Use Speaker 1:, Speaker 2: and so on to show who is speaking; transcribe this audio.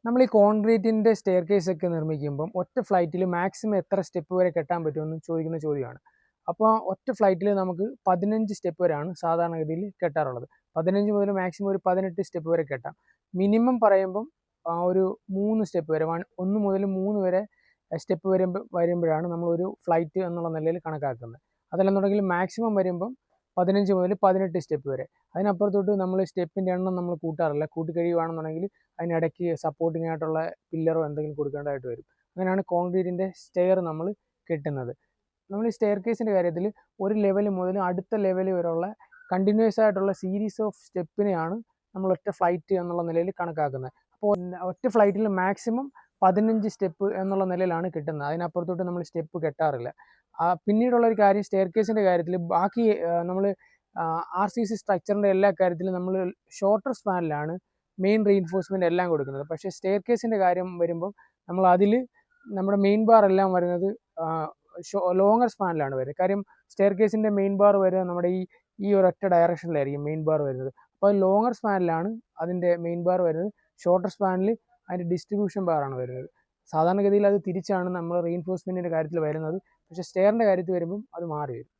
Speaker 1: നമ്മൾ ഈ കോൺക്രീറ്റിൻ്റെ stair case ഒക്കെ നിർമ്മിക്കുമ്പം ഒറ്റ ഫ്ലൈറ്റിൽ മാക്സിമം എത്ര സ്റ്റെപ്പ് വരെ കെട്ടാൻ പറ്റുമെന്ന് ചോദിക്കുന്ന ചോദ്യമാണ്. അപ്പോൾ ഒറ്റ ഫ്ലൈറ്റിൽ നമുക്ക് 15 സ്റ്റെപ്പ് വരെയാണ് സാധാരണഗതിയിൽ കെട്ടാറുള്ളത്. 15 മുതൽ മാക്സിമം ഒരു 18 സ്റ്റെപ്പ് വരെ കെട്ടാം. മിനിമം പറയുമ്പം ഒരു 3 സ്റ്റെപ്പ് വരെ 1 മുതൽ 3 വരെ സ്റ്റെപ്പ് വരുമ്പോഴാണ് നമ്മളൊരു ഫ്ലൈറ്റ് എന്നുള്ള നിലയിൽ കണക്കാക്കുന്നത്. അതല്ലെന്നുണ്ടെങ്കിൽ മാക്സിമം വരുമ്പം 15 മുതൽ 18 സ്റ്റെപ്പ് വരെ. അതിനപ്പുറത്തോട്ട് നമ്മൾ സ്റ്റെപ്പിൻ്റെ എണ്ണം നമ്മൾ കൂട്ടാറില്ല. കൂട്ടിക്കഴിയുകയാണെന്നുണ്ടെങ്കിൽ അതിനിടയ്ക്ക് സപ്പോർട്ടിംഗ് ആയിട്ടുള്ള പില്ലറോ എന്തെങ്കിലും കൊടുക്കേണ്ടതായിട്ട് വരും. അങ്ങനെയാണ് കോൺക്രീറ്റിൻ്റെ സ്റ്റെയർ നമ്മൾ കെട്ടുന്നത്. നമ്മൾ ഈ സ്റ്റെയർ കേസിൻ്റെ കാര്യത്തിൽ ഒരു ലെവൽ മുതൽ അടുത്ത ലെവൽ വരെയുള്ള കണ്ടിന്യൂസ് ആയിട്ടുള്ള സീരീസ് ഓഫ് സ്റ്റെപ്പിനെയാണ് നമ്മൾ ഒറ്റ ഫ്ലൈറ്റ് എന്നുള്ള നിലയിൽ കണക്കാക്കുന്നത്. അപ്പോൾ ഒറ്റ ഫ്ലൈറ്റിൽ മാക്സിമം 15 സ്റ്റെപ്പ് എന്നുള്ള നിലയിലാണ് കിട്ടുന്നത്. അതിനപ്പുറത്തോട്ട് നമ്മൾ സ്റ്റെപ്പ് കെട്ടാറില്ല. പിന്നീടുള്ളൊരു കാര്യം, സ്റ്റെയർ കേസിൻ്റെ കാര്യത്തിൽ ബാക്കി നമ്മൾ RCC സ്ട്രക്ചറിൻ്റെ എല്ലാ കാര്യത്തിലും നമ്മൾ ഷോർട്ടർ സ്പാനിലാണ് മെയിൻ റീഇൻഫോഴ്സ്മെൻ്റ് എല്ലാം കൊടുക്കുന്നത്. പക്ഷേ സ്റ്റെയർ കേസിൻ്റെ കാര്യം വരുമ്പോൾ നമ്മൾ അതിൽ നമ്മുടെ മെയിൻ ബാർ എല്ലാം വരുന്നത് ലോങ്ങർ സ്പാനിലാണ് വരുന്നത്. കാര്യം സ്റ്റെയർ കേസിൻ്റെ മെയിൻ ബാർ വരുന്നത് നമ്മുടെ ഈ ഒരൊറ്റ ഡയറക്ഷനിലായിരിക്കും മെയിൻ ബാർ വരുന്നത്. അപ്പോൾ ലോങ്ങർ സ്പാനിലാണ് അതിൻ്റെ മെയിൻ ബാർ വരുന്നത്. ഷോർട്ടർ സ്പാനിൽ അതിൻ്റെ ഡിസ്ട്രിബ്യൂഷൻ ബാറാണ് വരുന്നത്. സാധാരണഗതിയിൽ അത് തിരിച്ചാണ് നമ്മൾ റീഇൻഫോഴ്സ്മെൻറ്റിൻ്റെ കാര്യത്തിൽ വരുന്നത്. പക്ഷേ സ്റ്റെയറിൻ്റെ കാര്യത്തിൽ വരുമ്പം അത് മാറി വരും.